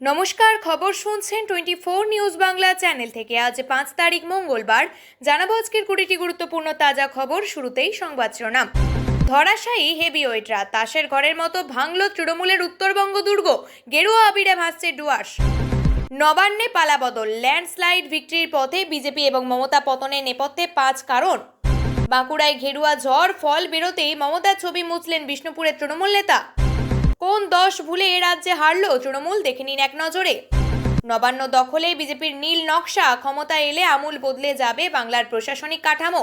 নমস্কার, খবর শুনছেন 24 নিউজ বাংলা চ্যানেল থেকে। আজ 5 তারিখ মঙ্গলবার। জানাবো আজকের 20টি গুরুত্বপূর্ণ তাজা খবর। শুরুতেই সংবাদ শিরোনাম। ধরাশায়ী হেভিওয়েটরা, তাসের ঘরের মতো ভাঙল তৃণমূলের উত্তরবঙ্গ দুর্গ। গেরুয়া আবিরে ভাসছে ডুয়ার্স। নবান্নে পালাবদল, ল্যান্ডস্লাইড ভিক্টরির পথে বিজেপি এবং মমতা পতনের নেপথ্যে 5 কারণ। বাঁকুড়ায় ঘেরুয়া ঝড়, ফল বেরোতেই মমতার ছবি মুছলেন বিষ্ণুপুরের তৃণমূল নেতা। কোন 10 ভুলে এ রাজ্যে হারলো তৃণমূল, দেখে নিন এক নজরে। নবান্ন দখলে বিজেপির নীল নকশা, ক্ষমতা এলে আমূল বদলে যাবে বাংলার প্রশাসনিক কাঠামো।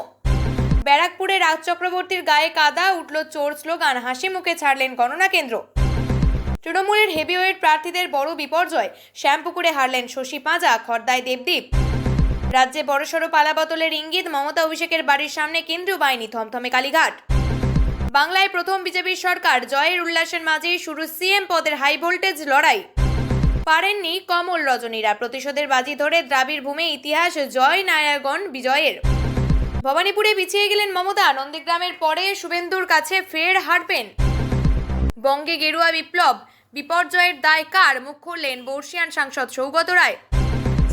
ব্যারাকপুরে রাজ চক্রবর্তীর গায়ে কাদা, উঠল চোর স্লোগান, হাসি মুখে ছাড়লেন গণনা কেন্দ্র। তৃণমূলের হেভিওয়েট প্রার্থীদের বড় বিপর্যয়, শ্যামপুকুরে হারলেন শশী পাঁজা, খর্দায় দেবদীপ। রাজ্যে বড়সড় পালাবদলের ইঙ্গিত, মমতা অভিষেকের বাড়ির সামনে কেন্দ্রীয় বাহিনী, থমথমে কালীঘাট। বাংলায় প্রথম বিজেপির সরকার, জয়ের উল্লাসের মাঝেই শুরু সিএম পদের হাই ভোল্টেজ লড়াই। পারেননি কমল রজনীরা, প্রতিশোধের বাজি ধরে দ্রাবিড় ভূমে ইতিহাস, জয় নারায়ণ বিজয়ের। ভবানীপুরে পিছিয়ে গেলেন মমতা, নন্দীগ্রামের পরে শুভেন্দুর কাছে ফের হারবেন। বঙ্গে গেরুয়া বিপ্লব, বিপর্যয়ের দায় কার, মুখ খুললেন বর্ষিয়ান সাংসদ সৌগত রায়।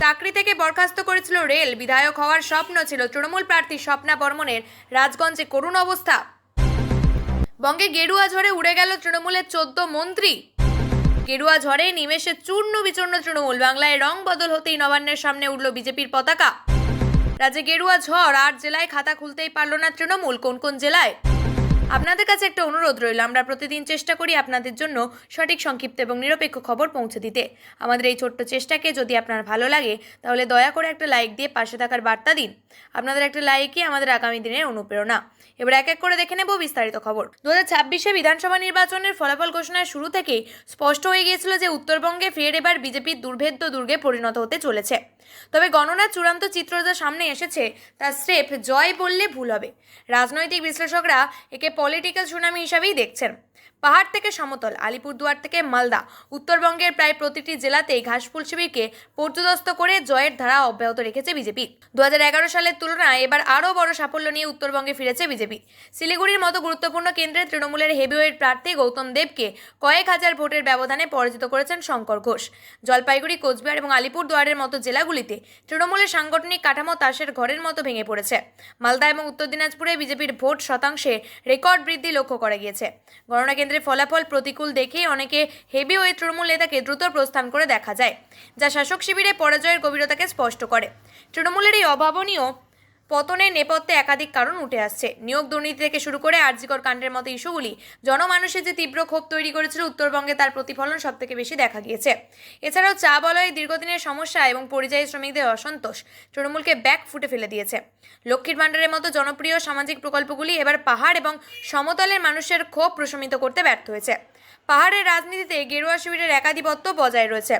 চাকরি থেকে বরখাস্ত করেছিল রেল, বিধায়ক হওয়ার স্বপ্ন ছিল তৃণমূল প্রার্থী স্বপ্না বর্মনের, রাজগঞ্জে করুণ অবস্থা। বঙ্গে গেরুয়া ঝড়ে উড়ে গেল তৃণমূলের 14 মন্ত্রী। গেরুয়া ঝড়ে নিমেষে চূর্ণ বিচূর্ণ তৃণমূল, বাংলায় রং বদল হতেই নবান্নের সামনে উঠল বিজেপির পতাকা। রাজ্যে গেরুয়া ঝড়, 8 জেলায় খাতা খুলতেই পারল না তৃণমূল। কোন কোন জেলায়? আপনাদের কাছে একটা অনুরোধ রইল, আমরা প্রতিদিন চেষ্টা করি আপনাদের জন্য সঠিক, সংক্ষিপ্ত এবং নিরপেক্ষ খবর পৌঁছে দিতে। আমাদের এই ছোট্ট চেষ্টাকে যদি আপনার ভালো লাগে তাহলে দয়া করে একটা লাইক দিয়ে পাশে থাকার বার্তা দিন। আপনাদের একটা লাইকই আমাদের আগামী দিনের অনুপ্রেরণা। এবার এক এক করে দেখে নেব বিস্তারিত খবর। 2026 বিধানসভা নির্বাচনের ফলাফল ঘোষণার শুরু থেকেই স্পষ্ট হয়ে গিয়েছিল যে উত্তরবঙ্গে ফের এবার বিজেপির দুর্ভেদ্য দুর্গে পরিণত হতে চলেছে। তবে গণনার চূড়ান্ত চিত্র যা সামনে এসেছে তা স্রেফ জয় বললে ভুল হবে। রাজনৈতিক বিশ্লেষকরা একে পলিটিক্যাল সুনামি হিসাবেই দেখছেন। পাহাড় থেকে সমতল, আলিপুরদুয়ার থেকে মালদা, উত্তরবঙ্গের প্রায় প্রতিটি জেলাতেই ঘাসফুল শিবিরকে পর্যদস্ত করে জয়ের ধারা অব্যাহত রেখেছে বিজেপি। 2011 সালের তুলনায় এবার আরও বড় সাফল্য নিয়ে উত্তরবঙ্গে ফিরেছে বিজেপি। শিলিগুড়ির মতো গুরুত্বপূর্ণ কেন্দ্রে তৃণমূলের হেভিওয়েট প্রার্থী গৌতম দেবকে কয়েক হাজার ভোটের ব্যবধানে পরাজিত করেছেন শঙ্কর ঘোষ। জলপাইগুড়ি, কোচবিহার এবং আলিপুরদুয়ারের মতো জেলাগুলিতে তৃণমূলের সাংগঠনিক কাঠামো তাসের ঘরের মতো ভেঙে পড়েছে। মালদা এবং উত্তর দিনাজপুরে বিজেপির ভোট শতাংশে রেকর্ড বৃদ্ধি লক্ষ্য করা গিয়েছে। গণনা কেন্দ্রের ফলাফল প্রতিকূল দেখেই অনেকে হেভিওয়েট তৃণমূল নেতাকে দ্রুত প্রস্থান করে দেখা যায়, যা শাসক শিবিরে পরাজয়ের গভীরতাকে স্পষ্ট করে। তৃণমূলের এই অভাবনীয় পতনের নেপথ্যে একাধিক কারণ উঠে আসছে। নিয়োগ দুর্নীতি থেকে শুরু করে আরজিকর কাণ্ডের মতো ইস্যুগুলি জনমানুষের যে তীব্র ক্ষোভ তৈরি করেছিল উত্তরবঙ্গে, তার প্রতিফলন সবথেকে বেশি দেখা গিয়েছে। এছাড়াও চা বলয়ে দীর্ঘদিনের সমস্যা এবং পরিযায়ী শ্রমিকদের অসন্তোষ তৃণমূলকে ব্যাক ফুটে ফেলে দিয়েছে। লক্ষ্মীর ভাণ্ডারের মতো জনপ্রিয় সামাজিক প্রকল্পগুলি এবার পাহাড় এবং সমতলের মানুষের ক্ষোভ প্রশমিত করতে ব্যর্থ হয়েছে। পাহাড়ের রাজনীতিতে গেরুয়া শিবিরের একাধিপত্য বজায় রয়েছে।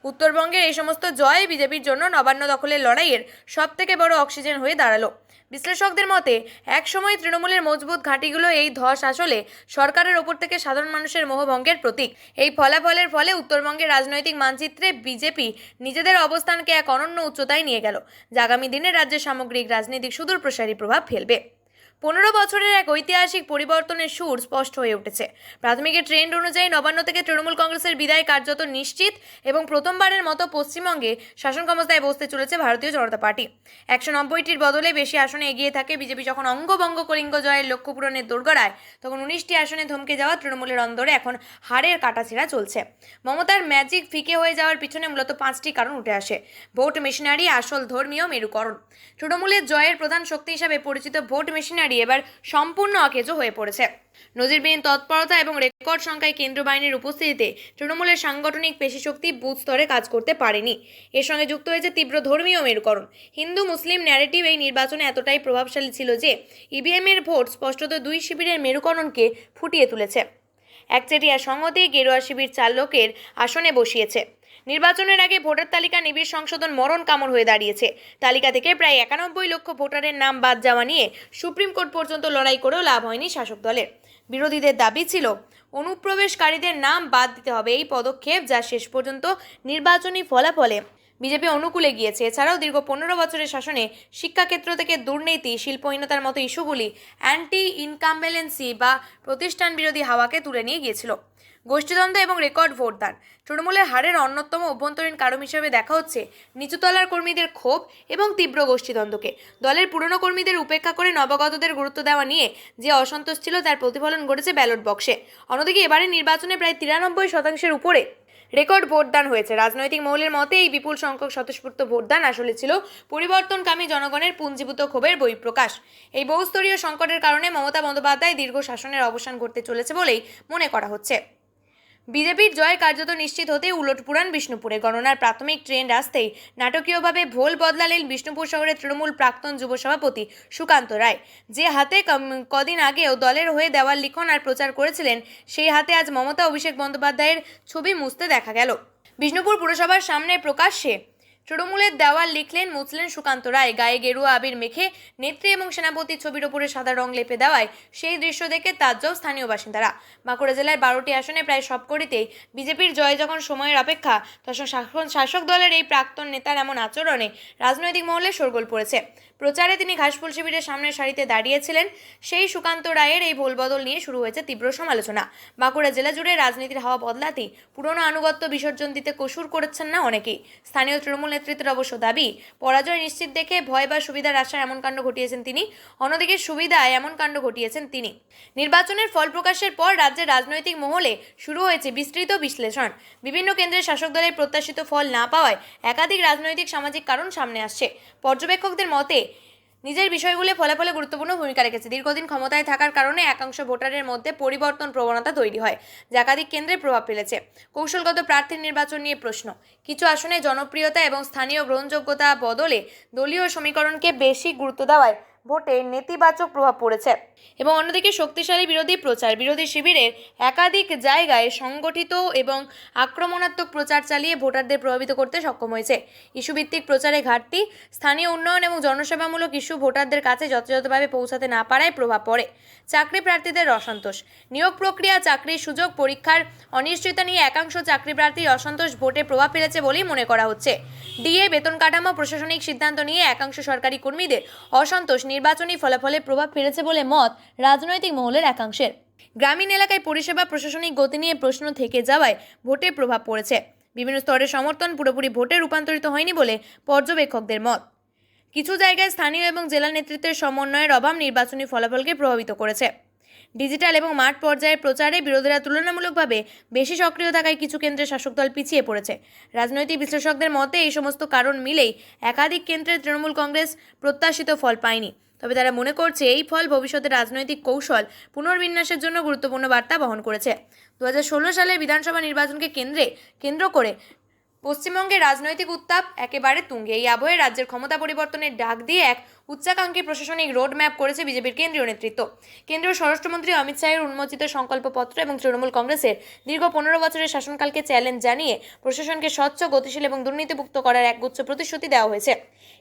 উত্তরবঙ্গের এই সমস্ত জয় বিজেপির জন্য নবান্ন দখলের লড়াইয়ের সবথেকে বড় অক্সিজেন হয়ে দাঁড়ালো। বিশ্লেষকদের মতে একসময় তৃণমূলের মজবুত ঘাঁটিগুলো এই ধস আসলে সরকারের ওপর থেকে সাধারণ মানুষের মোহভঙ্গের প্রতীক। এই ফলাফলের ফলে উত্তরবঙ্গের রাজনৈতিক মানচিত্রে বিজেপি নিজেদের অবস্থানকে এক অনন্য উচ্চতায় নিয়ে গেল, যা আগামী দিনে রাজ্যের সামগ্রিক রাজনৈতিক সুদূর প্রসারী প্রভাব ফেলবে। 15 বছরের এক ঐতিহাসিক পরিবর্তনের সুর স্পষ্ট হয়ে উঠেছে। প্রাথমিকের ট্রেন্ড অনুযায়ী নবান্ন থেকে তৃণমূল কংগ্রেসের বিদায় কার্যত নিশ্চিত এবং প্রথমবারের মতো পশ্চিমবঙ্গে শাসন ক্ষমতায় বসতে চলেছে ভারতীয় জনতা পার্টি। 190টির বদলে বেশি আসনে এগিয়ে থাকে বিজেপি। যখন অঙ্গভঙ্গ কলিঙ্গ জয়ের লক্ষ্য পূরণের দোরগোড়ায়, তখন 19টি আসনে থমকে যাওয়া তৃণমূলের অন্দরে এখন হারের কাটাছেঁড়া চলছে। মমতার ম্যাজিক ফিকে হয়ে যাওয়ার পিছনে মূলত 5টি কারণ উঠে আসে। ভোট মেশিনারি, আসল ধর্মীয় মেরুকরণ। তৃণমূলের জয়ের প্রধান শক্তি হিসাবে পরিচিত ভোট মেশিনারি এবার সম্পূর্ণ অকেজো হয়ে পড়েছে। নজিরবিহীন তৎপরতা এবং রেকর্ড সংখ্যায় কেন্দ্র বাহিনীর উপস্থিতিতে তৃণমূলের সাংগঠনিক পেশিশক্তি বুথ স্তরে কাজ করতে পারেনি। এর সঙ্গে যুক্ত হয়েছে তীব্র ধর্মীয় মেরুকরণ। হিন্দু মুসলিম ন্যারেটিভ এই নির্বাচনে এতটাই প্রভাবশালী ছিল যে ইভিএম এর ভোট স্পষ্টত দুই শিবিরের মেরুকরণকে ফুটিয়ে তুলেছে। একচেটিয়া সংহতি গেরুয়া শিবির 4 লোকের আসনে বসিয়েছে। নির্বাচনের আগে ভোটার তালিকা নিবিড় সংশোধন মরণ কামড় হয়ে দাঁড়িয়েছে। তালিকা থেকে প্রায় 91 লক্ষ ভোটারের নাম বাদ যাওয়া নিয়ে সুপ্রিম কোর্ট পর্যন্ত লড়াই করেও লাভ হয়নি শাসক দলের। বিরোধীদের দাবি ছিল অনুপ্রবেশকারীদের নাম বাদ দিতে হবে। এই পদক্ষেপ, যা শেষ পর্যন্ত নির্বাচনী ফলাফলে বিজেপি অনুকূলে গিয়েছে। এছাড়াও দীর্ঘ 15 বছরের শাসনে শিক্ষাক্ষেত্র থেকে দুর্নীতি, শিল্পহীনতার মতো ইস্যুগুলি অ্যান্টি ইনকামবেলেন্সি বা প্রতিষ্ঠান বিরোধী হাওয়াকে তুলে নিয়ে গিয়েছিল। গোষ্ঠীদ্বন্দ্ব এবং রেকর্ড ভোটদান তৃণমূলের হারের অন্যতম অভ্যন্তরীণ কারণ হিসেবে দেখা হচ্ছে নিচুতলার কর্মীদের ক্ষোভ এবং তীব্র গোষ্ঠীদ্বন্দ্বকে। দলের পুরনো কর্মীদের উপেক্ষা করে নবাগতদের গুরুত্ব দেওয়া নিয়ে যে অসন্তোষ ছিল তার প্রতিফলন ঘটেছে ব্যালট বক্সে। অন্যদিকে এবারের নির্বাচনে প্রায় 93% উপরে রেকর্ড ভোটদান হয়েছে। রাজনৈতিক মহলের মতে এই বিপুল সংখ্যক স্বতঃস্ফূর্ত ভোটদান আসলে ছিল পরিবর্তনকামী জনগণের পুঞ্জীভূত ক্ষোভের বহিঃপ্রকাশ। এই বহুস্তরীয় সংকটের কারণে মমতা বন্দ্যোপাধ্যায় দীর্ঘ শাসনের অবসান ঘটতে চলেছে বলেই মনে করা হচ্ছে। বিজেপির জয় কার্যত নিশ্চিত হতেই উলটপুরাণ বিষ্ণুপুরে। গণনার প্রাথমিক ট্রেন্ড আসতেই নাটকীয়ভাবে ভোল বদলালেন বিষ্ণুপুর শহরের তৃণমূল প্রাক্তন যুব সভাপতি সুকান্ত রায়। যে হাতে কদিন আগেও দলের হয়ে দেওয়াল লিখন আর প্রচার করেছিলেন, সেই হাতে আজ মমতা অভিষেক বন্দ্যোপাধ্যায়ের ছবি মুছতে দেখা গেল। বিষ্ণুপুর পুরসভার সামনে প্রকাশ্যে তৃণমূলের দেওয়াল মুছলেন সুকান্ত রায়। গায়ে গেরুয়া আবির মেখে নেত্রী এবং সেনাপতির ছবির ওপরে সাদা রং লেপে দেওয়ায় সেই দৃশ্য দেখে তাজ্জব স্থানীয় বাসিন্দারা। বাঁকুড়া জেলার 12টি আসনে প্রায় সবকটিতেই বিজেপির জয় যখন সময়ের অপেক্ষা, তখন শাসক দলের এই প্রাক্তন নেতার এমন আচরণে রাজনৈতিক মহলে শোরগোল পড়েছে। প্রচারে তিনি ঘাসফুল শিবিরের সামনের সারিতে দাঁড়িয়েছিলেন। সেই সুকান্ত রায়ের এই ভোলবদল নিয়ে শুরু হয়েছে তীব্র সমালোচনা। বাঁকুড়া জেলা জুড়ে রাজনীতির হাওয়া বদলাতেই পুরনো আনুগত্য বিসর্জন দিতে কসুর করেছেন না অনেকেই। স্থানীয় তৃণমূল নেতৃত্বের অবশ্য দাবি, পরাজয় নিশ্চিত দেখে ভয় বা সুবিধার আশায় এমন কাণ্ড ঘটিয়েছেন তিনি। অন্যদিকে সুবিধায় এমন কাণ্ড ঘটিয়েছেন তিনি। নির্বাচনের ফল প্রকাশের পর রাজ্যের রাজনৈতিক মহলে শুরু হয়েছে বিস্তৃত বিশ্লেষণ। বিভিন্ন কেন্দ্রের শাসক দলের প্রত্যাশিত ফল না পাওয়ায় একাধিক রাজনৈতিক সামাজিক কারণ সামনে আসছে। পর্যবেক্ষকদের মতে নিজের বিষয়গুলো ফলাফলে গুরুত্বপূর্ণ ভূমিকা রেখেছে। দীর্ঘদিন ক্ষমতায় থাকার কারণে একাংশ ভোটারের মধ্যে পরিবর্তন প্রবণতা তৈরি হয়, যা একাধিক কেন্দ্রে প্রভাব ফেলেছে। কৌশলগত প্রার্থীর নির্বাচন নিয়ে প্রশ্ন। কিছু আসনে জনপ্রিয়তা এবং স্থানীয় গ্রহণযোগ্যতা বদলে দলীয় সমীকরণকে বেশি গুরুত্ব দেওয়ায় ভোটে নেতিবাচক প্রভাব পড়েছে। এবং অন্যদিকে শক্তিশালী বিরোধী প্রচার, বিরোধী শিবিরের একাধিক জায়গায় সংগঠিত এবং আক্রমণাত্মক প্রচার চালিয়ে ভোটারদের প্রভাবিত করতে সক্ষম হয়েছে। ইস্যুভিত্তিক প্রচারে ঘাটতি, স্থানীয় উন্নয়ন এবং জনসেবামূলক ইস্যু ভোটারদের কাছে যথাযথভাবে পৌঁছাতে না পারায় প্রভাব পড়ে। চাকরি প্রার্থীদের অসন্তোষ, নিয়োগ প্রক্রিয়া, চাকরির সুযোগ, পরীক্ষার অনিশ্চয়তা নিয়ে একাংশ চাকরি প্রার্থীর অসন্তোষ ভোটে প্রভাব ফেলেছে বলেই মনে করা হচ্ছে। ডিএ, বেতন কাঠামো, প্রশাসনিক সিদ্ধান্ত নিয়ে একাংশ সরকারি কর্মীদের অসন্তোষ নির্বাচনী ফলাফলে প্রভাব ফেলেছে বলে মত রাজনৈতিক মহলের একাংশের। গ্রামীণ এলাকায় পরিষেবা, প্রশাসনিক গতি নিয়ে প্রশ্ন থেকে যাওয়ায় ভোটে প্রভাব পড়েছে। বিভিন্ন স্তরের সমর্থন পুরোপুরি ভোটে রূপান্তরিত হয়নি বলে পর্যবেক্ষকদের মত। কিছু জায়গায় স্থানীয় এবং জেলা নেতৃত্বের সমন্বয়ের অভাব নির্বাচনী ফলাফলকে প্রভাবিত করেছে। ডিজিটাল এবং মাঠ পর্যায়ের প্রচারে বিরোধীরা তুলনামূলকভাবে বেশি সক্রিয় থাকায় কিছু কেন্দ্রে শাসক দল পিছিয়ে পড়েছে। রাজনৈতিক বিশ্লেষকদের মতে এই সমস্ত কারণ মিলেই একাধিক কেন্দ্রে তৃণমূল কংগ্রেস প্রত্যাশিত ফল পায়নি। তবে তারা মনে করছে এই ফল ভবিষ্যতে রাজনৈতিক কৌশল পুনর্বিন্যাসের জন্য গুরুত্বপূর্ণ বার্তা বহন করেছে। 2016 সালের বিধানসভা নির্বাচনকে কেন্দ্র করে পশ্চিমবঙ্গের রাজনৈতিক উত্তাপ একেবারে তুঙ্গে। এই আবহে রাজ্যের ক্ষমতা পরিবর্তনের ডাক দিয়ে এক উচ্চাকাঙ্ক্ষী প্রশাসনিক রোড ম্যাপ করেছে বিজেপির কেন্দ্রীয় নেতৃত্ব। কেন্দ্রীয় স্বরাষ্ট্রমন্ত্রী অমিত শাহের উন্মোচিত সংকল্পপত্র এবং তৃণমূল কংগ্রেসের দীর্ঘ 15 বছরের শাসনকালকে চ্যালেঞ্জ জানিয়ে প্রশাসনকে স্বচ্ছ, গতিশীল এবং দুর্নীতিমুক্ত করার একগুচ্ছ প্রতিশ্রুতি দেওয়া হয়েছে।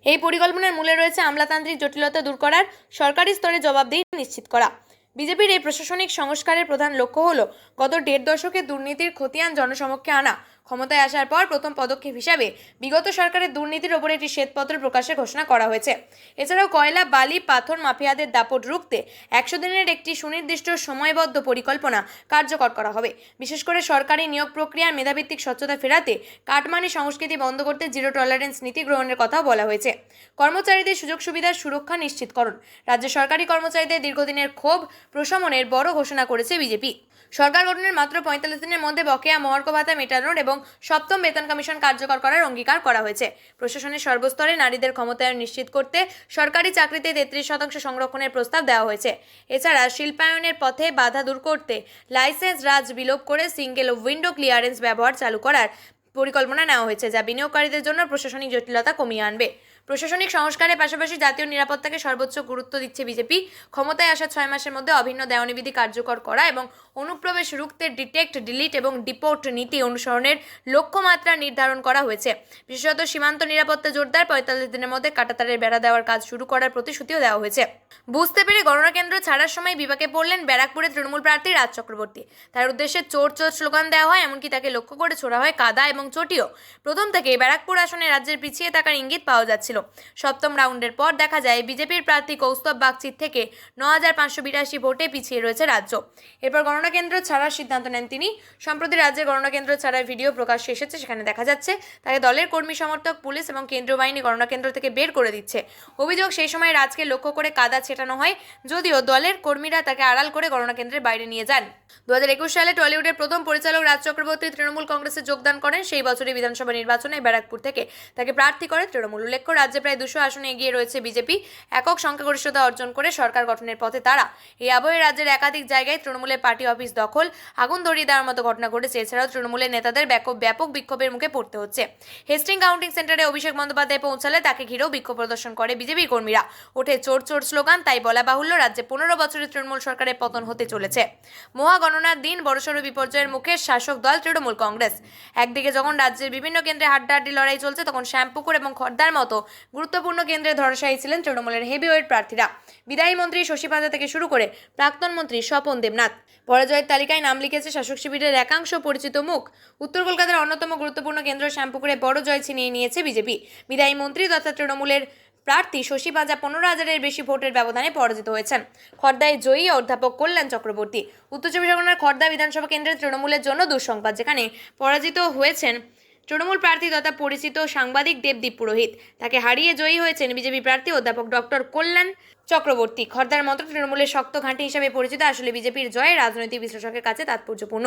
এই পরিকল্পনার মূলে রয়েছে আমলাতান্ত্রিক জটিলতা দূর করার, সরকারি স্তরে জবাবদিহি নিশ্চিত করা। বিজেপির এই প্রশাসনিক সংস্কারের প্রধান লক্ষ্য হল গত 1.5 দশকে দুর্নীতির খতিয়ান জনসমক্ষে আনা। ক্ষমতায় আসার পর প্রথম পদক্ষেপ হিসাবে বিগত সরকারের দুর্নীতির ওপর একটি শ্বেতপত্র প্রকাশের ঘোষণা করা হয়েছে। এছাড়াও কয়লা, বালি, পাথর মাফিয়াদের দাপট রুখতে 100 দিনের একটি সুনির্দিষ্ট সময়বদ্ধ পরিকল্পনা কার্যকর করা হবে। বিশেষ করে সরকারি নিয়োগ প্রক্রিয়ার মেধাভিত্তিক স্বচ্ছতা ফেরাতে কাটমানি সংস্কৃতি বন্ধ করতে জিরো টলারেন্স নীতি গ্রহণের কথাও বলা হয়েছে। কর্মচারীদের সুযোগ সুবিধার সুরক্ষা নিশ্চিতকরণ। রাজ্যের সরকারি কর্মচারীদের দীর্ঘদিনের ক্ষোভ প্রশমনের বড় ঘোষণা করেছে বিজেপি। সরকার গঠনের মাত্র 45 দিনের মধ্যে বকেয়া মহার্ঘ ভাতা মেটানোর এবং 7ম বেতন কমিশন কার্যকর করার অঙ্গীকার করা হয়েছে। প্রশাসনের সর্বস্তরে নারীদের ক্ষমতায়ন নিশ্চিত করতে সরকারি চাকরিতে 33% সংরক্ষণের প্রস্তাব দেওয়া হয়েছে। এছাড়া শিল্পায়নের পথে বাধা দূর করতে লাইসেন্স রাজ বিলোপ করে সিঙ্গেল উইন্ডো ক্লিয়ারেন্স ব্যবহার চালু করার পরিকল্পনা নেওয়া হয়েছে, যা বিনিয়োগকারীদের জন্য প্রশাসনিক জটিলতা কমিয়ে আনবে। প্রশাসনিক সংস্কারের পাশাপাশি জাতীয় নিরাপত্তাকে সর্বোচ্চ গুরুত্ব দিচ্ছে বিজেপি। ক্ষমতায় আসার 6 মাসের মধ্যে অভিন্ন দেওয়ানি কার্যকর করা এবং অনুপ্রবেশ রুখতে ডিটেক্ট, ডিলিট এবং ডিপোর্ট নীতি অনুসরণের লক্ষ্যমাত্রা নির্ধারণ করা হয়েছে। বিশেষত সীমান্ত নিরাপত্তা জোরদার 45 দিনের মধ্যে কাঁটাতারের বেড়া দেওয়ার কাজ শুরু করার প্রতিশ্রুতিও দেওয়া হয়েছে। বুঝতে পেরে গণনা কেন্দ্র ছাড়ার সময় বিপাকে পড়লেন ব্যারাকপুরের তৃণমূল প্রার্থী রাজ চক্রবর্তী। তার উদ্দেশ্যে চোর চোর স্লোগান দেওয়া হয়, এমনকি তাকে লক্ষ্য করে ছোড়া হয় কাদা এবং চটিও। প্রথম থেকেই ব্যারাকপুর আসনে রাজ্যের পিছিয়ে থাকার ইঙ্গিত পাওয়া যাচ্ছিল। সপ্তম রাউন্ডের পর দেখা যায় বিজেপির প্রার্থী কৌস্তব বাগচির থেকে 9,582 ভোটে পিছিয়ে রয়েছে রাজ্য। এরপর গণনা কেন্দ্র ছাড়ার সিদ্ধান্ত নেন তিনি। সম্প্রতি রাজ্যের গণনা কেন্দ্র ছাড়ার ভিডিও প্রকাশ্যে এসেছে। সেখানে দেখা যাচ্ছে তাকে দলের কর্মী সমর্থক, পুলিশ এবং কেন্দ্রীয় বাহিনী গণনা কেন্দ্র থেকে বের করে দিচ্ছে। অভিযোগ, সেই সময় রাজকে লক্ষ্য করে কাদা ছেটানো হয়, যদিও দলের কর্মীরা তাকে আড়াল করে গণনা কেন্দ্রের বাইরে নিয়ে যান। 2021 সালে টলিউডের প্রথম পরিচালক রাজ চক্রবর্তী তৃণমূল কংগ্রেসে যোগদান করেন। সেই বছরই বিধানসভা নির্বাচনে ব্যারাকপুর থেকে তাকে প্রার্থী করে তৃণমূল। উল্লেখ্য, রাজ্যে প্রায় 200 আসনে এগিয়ে রয়েছে বিজেপি। একক সংখ্যাগরিষ্ঠতা অর্জন করে সরকার গঠনের পথে তারা। এই আবহে রাজ্যের একাধিক জায়গায় তৃণমূলের পার্টি অফিস দখল, আগুন ধরিয়ে দেওয়ার মতো ঘটনা ঘটেছে। এছাড়াও তৃণমূলের নেতাদের ব্যাপক বিক্ষোভের মুখে পড়তে হচ্ছে। হেস্টিং কাউন্টিং সেন্টারে অভিষেক বন্দ্যোপাধ্যায় পৌঁছালে তাকে ঘিরেও বিক্ষোভ প্রদর্শন করে বিজেপি কর্মীরা। ওঠে চোর চোর স্লোগান। তাই বলা বাহুল্য, রাজ্যে 15 বছরের তৃণমূল সরকারের পতন হতে চলেছে। মহাগণনার দিন বড়সড় বিপর্যয়ের মুখে শাসক দল তৃণমূল কংগ্রেস। একদিকে যখন রাজ্যের বিভিন্ন কেন্দ্রে হাড্ডাহাড্ডি লড়াই চলছে, তখন শ্যামপুকুর এবং খড়দার মতো গুরুত্বপূর্ণ কেন্দ্রে ধরাশায়ী ছিলেন তৃণমূলের হেভিওয়েট প্রার্থীরা। বিদায়ী মন্ত্রী শশী পাঁজা থেকে শুরু করে প্রাক্তন মন্ত্রী স্বপন দেবনাথ। পরাজয়ের তালিকায় নাম লিখেছে শাসক শিবিরের একাংশ পরিচিত মুখ। উত্তর কলকাতার অন্যতম গুরুত্বপূর্ণ কেন্দ্র শ্যামপুকুরে বড় জয় ছিনিয়ে নিয়েছে বিজেপি। বিদায়ী মন্ত্রী তথা তৃণমূলের প্রার্থী শশী পাঁজা 15,000-এর বেশি ভোটের ব্যবধানে পরাজিত হয়েছেন। খড়দায় জয়ী অধ্যাপক কল্যাণ চক্রবর্তী। উত্তর চব্বিশ পরগনার খড়দা বিধানসভা কেন্দ্রের তৃণমূলের জন্য দুঃসংবাদ, যেখানে পরাজিত হয়েছেন তৃণমূল প্রার্থী তথা পরিচিত সাংবাদিক দেবদীপ পুরোহিত। তাকে হারিয়ে জয়ী হয়েছেন বিজেপি প্রার্থী অধ্যাপক ডক্টর কল্যাণ চক্রবর্তী। খড়দার মতো তৃণমূলের শক্ত ঘাঁটি হিসেবে পরিচিত আসলে বিজেপির জয় রাজনৈতিক বিশ্লেষকের কাছে তাৎপর্যপূর্ণ।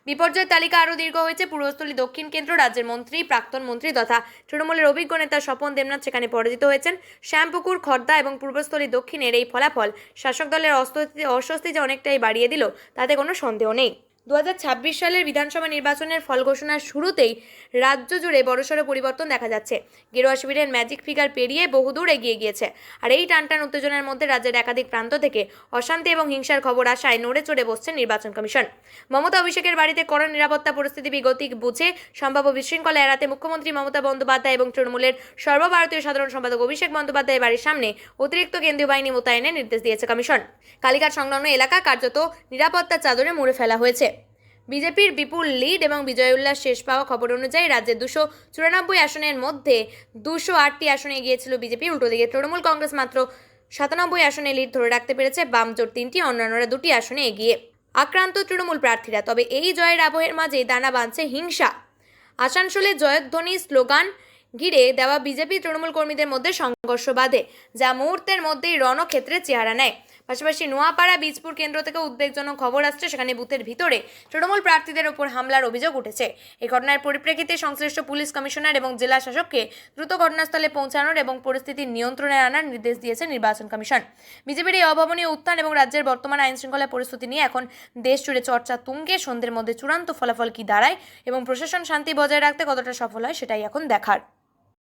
বিপর্যয়ের তালিকা আরও দীর্ঘ হয়েছে। পূর্বস্থলী দক্ষিণ কেন্দ্র রাজ্যের মন্ত্রী, প্রাক্তন মন্ত্রী তথা তৃণমূলের অভিজ্ঞ নেতা স্বপন দেবনাথ সেখানে পরাজিত হয়েছেন। শ্যামপুকুর, খড়দা এবং পূর্বস্থলী দক্ষিণের এই ফলাফল শাসক দলের অস্বস্তি যে অনেকটাই বাড়িয়ে দিল, তাতে কোনো সন্দেহ নেই। 2026 সালের বিধানসভা নির্বাচনের ফল ঘোষণার শুরুতেই রাজ্য জুড়ে বড়সড় পরিবর্তন দেখা যাচ্ছে। গেরুয়া শিবিরের ম্যাজিক ফিগার পেরিয়ে বহুদূর এগিয়ে গিয়েছে। আর এই টানটান উত্তেজনার মধ্যে রাজ্যের একাধিক প্রান্ত থেকে অশান্তি এবং হিংসার খবর আসায় নড়ে চড়ে বসছে নির্বাচন কমিশন। মমতা অভিষেকের বাড়িতে কড়া নিরাপত্তা পরিস্থিতি বিগতিক বুঝে সম্ভাব্য বিশৃঙ্খলা এড়াতে মুখ্যমন্ত্রী মমতা বন্দ্যোপাধ্যায় এবং তৃণমূলের সর্বভারতীয় সাধারণ সম্পাদক অভিষেক বন্দ্যোপাধ্যায়ের বাড়ির সামনে অতিরিক্ত কেন্দ্রীয় বাহিনী মোতায়েনের নির্দেশ দিয়েছে কমিশন। কালীঘাট সংলগ্ন এলাকা কার্যত নিরাপত্তার চাদরে মুড়ে ফেলা হয়েছে। বিজেপির বিপুল লিড এবং বিজয় উল্লাস শেষ পাওয়া খবর অনুযায়ী রাজ্যে 294 আসনের মধ্যে 208টি আসনে এগিয়েছিল বিজেপি। উল্টোদিকে তৃণমূল কংগ্রেস মাত্র 97 আসনে লিড ধরে রাখতে পেরেছে। বাম জোট 3টি, অন্যান্যরা 2টি আসনে এগিয়ে। আক্রান্ত তৃণমূল প্রার্থীরা। তবে এই জয়ের আবহের মাঝে দানা বাঁধছে হিংসা। আসানসোলে জয়ধ্বনি স্লোগান ঘিরে দেওয়া বিজেপি তৃণমূল কর্মীদের মধ্যে সংঘর্ষ বাধে, যা মুহূর্তের মধ্যেই রণক্ষেত্রের চেহারা নেয়। পাশাপাশি নোয়াপাড়া বীজপুর কেন্দ্র থেকে উদ্বেগজনক খবর আসছে। সেখানে বুথের ভিতরে তৃণমূল প্রার্থীদের ওপর হামলার অভিযোগ উঠেছে। এই ঘটনার পরিপ্রেক্ষিতে সংশ্লিষ্ট পুলিশ কমিশনার এবং জেলা শাসককে দ্রুত ঘটনাস্থলে পৌঁছানোর এবং পরিস্থিতি নিয়ন্ত্রণে আনার নির্দেশ দিয়েছে নির্বাচন কমিশন। বিজেপির এই অভাবনীয় উত্থান এবং রাজ্যের বর্তমান আইনশৃঙ্খলা পরিস্থিতি নিয়ে এখন দেশ জুড়ে চর্চা তুঙ্গে। সন্ধ্যের মধ্যে চূড়ান্ত ফলাফল কি দাঁড়ায় এবং প্রশাসন শান্তি বজায় রাখতে কতটা সফল হয়, সেটাই এখন দেখার।